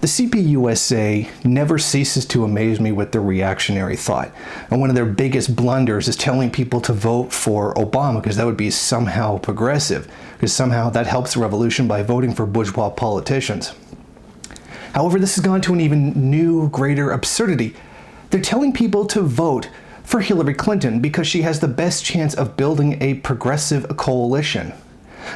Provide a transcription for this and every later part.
The CPUSA never ceases to amaze me with their reactionary thought. And one of their biggest blunders is telling people to vote for Obama because that would be somehow progressive, because somehow that helps the revolution by voting for bourgeois politicians. However, this has gone to an even new, greater absurdity. They're telling people to vote for Hillary Clinton because she has the best chance of building a progressive coalition.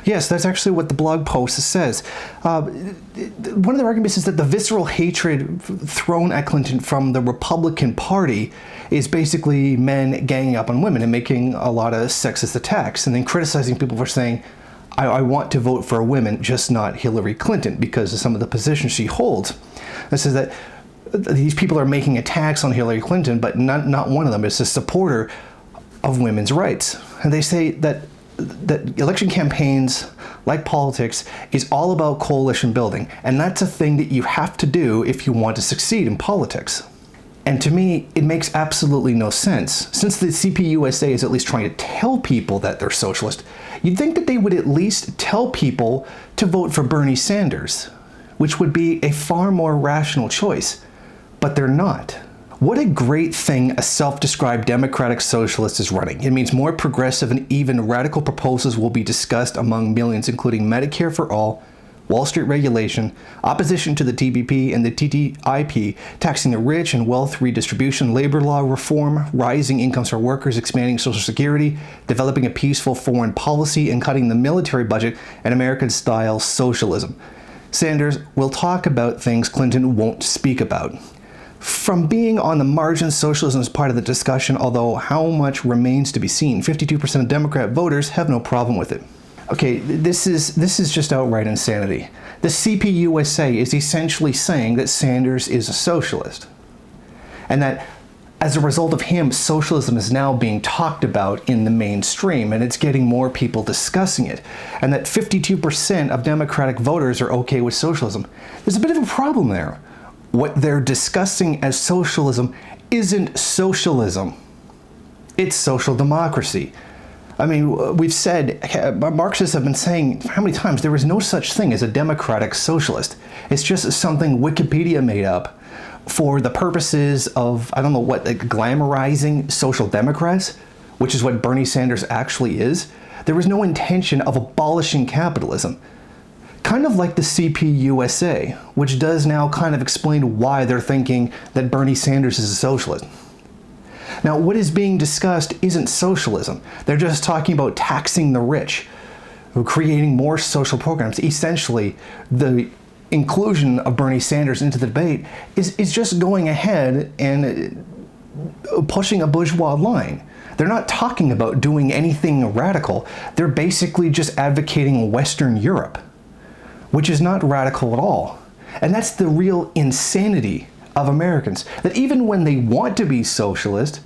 Yes, that's actually what the blog post says. One of the arguments is that the visceral hatred thrown at Clinton from the Republican Party is basically men ganging up on women and making a lot of sexist attacks, and then criticizing people for saying, I want to vote for women, just not Hillary Clinton, because of some of the positions she holds. This is that these people are making attacks on Hillary Clinton, but not one of them is a supporter of women's rights. And they say that election campaigns, like politics, is all about coalition building, and that's a thing that you have to do if you want to succeed in politics. And to me, it makes absolutely no sense. Since the CPUSA is at least trying to tell people that they're socialist, you'd think that they would at least tell people to vote for Bernie Sanders, which would be a far more rational choice, but they're not. What a great thing a self-described democratic socialist is running. It means more progressive and even radical proposals will be discussed among millions, including Medicare for all, Wall Street regulation, opposition to the TPP and the TTIP, taxing the rich and wealth redistribution, labor law reform, rising incomes for workers, expanding Social Security, developing a peaceful foreign policy, and cutting the military budget, and American-style socialism. Sanders will talk about things Clinton won't speak about. From being on the margins, socialism is part of the discussion, although how much remains to be seen. 52% of Democrat voters have no problem with it. Okay, this is just outright insanity. The CPUSA is essentially saying that Sanders is a socialist, and that as a result of him, socialism is now being talked about in the mainstream, and it's getting more people discussing it, and that 52% of Democratic voters are okay with socialism. There's a bit of a problem there. What they're discussing as socialism isn't socialism. It's social democracy. I mean, we've said, Marxists have been saying how many times there is no such thing as a democratic socialist. It's just something Wikipedia made up for the purposes of, I don't know what, like glamorizing social democrats, which is what Bernie Sanders actually is. There was no intention of abolishing capitalism. Kind of like the CPUSA, which does now kind of explain why they're thinking that Bernie Sanders is a socialist. Now, what is being discussed isn't socialism. They're just talking about taxing the rich, creating more social programs. Essentially, the inclusion of Bernie Sanders into the debate is just going ahead and pushing a bourgeois line. They're not talking about doing anything radical. They're basically just advocating Western Europe, which is not radical at all. And that's the real insanity of Americans, that even when they want to be socialist,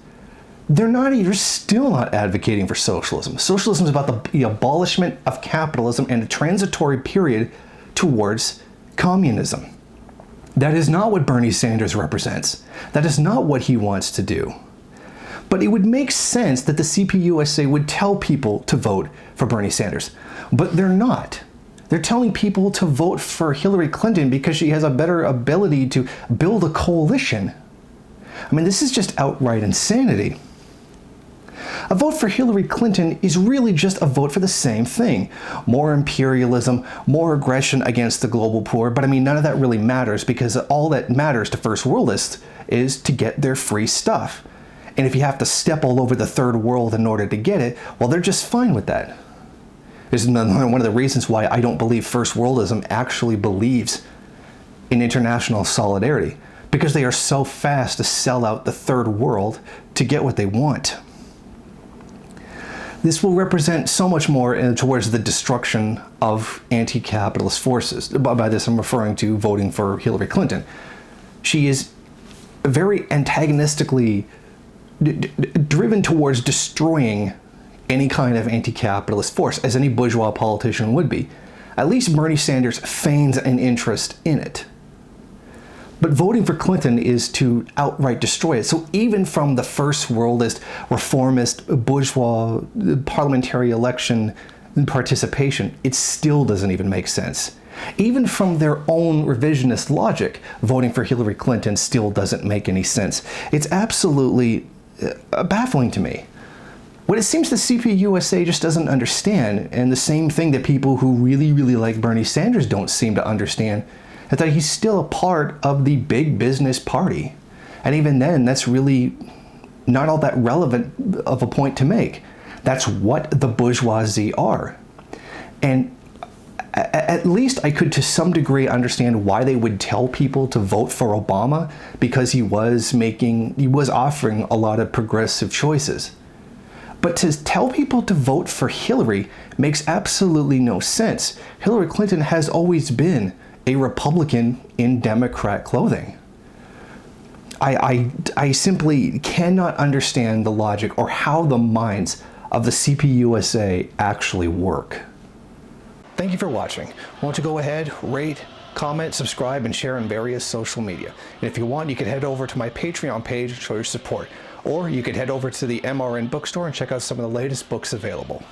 they're still not advocating for socialism. Socialism is about the abolishment of capitalism and a transitory period towards communism. That is not what Bernie Sanders represents. That is not what he wants to do. But it would make sense that the CPUSA would tell people to vote for Bernie Sanders, but they're not. They're telling people to vote for Hillary Clinton because she has a better ability to build a coalition. I mean, this is just outright insanity. A vote for Hillary Clinton is really just a vote for the same thing. More imperialism, more aggression against the global poor, but I mean, none of that really matters because all that matters to first worldists is to get their free stuff. And if you have to step all over the third world in order to get it, well, they're just fine with that. This is one of the reasons why I don't believe first worldism actually believes in international solidarity, because they are so fast to sell out the third world to get what they want. This will represent so much more towards the destruction of anti-capitalist forces. By this, I'm referring to voting for Hillary Clinton. She is very antagonistically driven towards destroying any kind of anti-capitalist force, as any bourgeois politician would be. At least Bernie Sanders feigns an interest in it. But voting for Clinton is to outright destroy it. So even from the first worldist, reformist, bourgeois parliamentary election participation, it still doesn't even make sense. Even from their own revisionist logic, voting for Hillary Clinton still doesn't make any sense. It's absolutely baffling to me. What it seems the CPUSA just doesn't understand, and the same thing that people who really like Bernie Sanders don't seem to understand, is that he's still a part of the big business party. And even then, that's really not all that relevant of a point to make. That's what the bourgeoisie are. And at least I could to some degree understand why they would tell people to vote for Obama, because he was offering a lot of progressive choices. But to tell people to vote for Hillary makes absolutely no sense. Hillary Clinton has always been a Republican in Democrat clothing. I simply cannot understand the logic or how the minds of the CPUSA actually work. Thank you for watching. Why don't you go ahead, rate, comment, subscribe, and share on various social media. And if you want, you can head over to my Patreon page and show your support. Or you could head over to the MRN bookstore and check out some of the latest books available.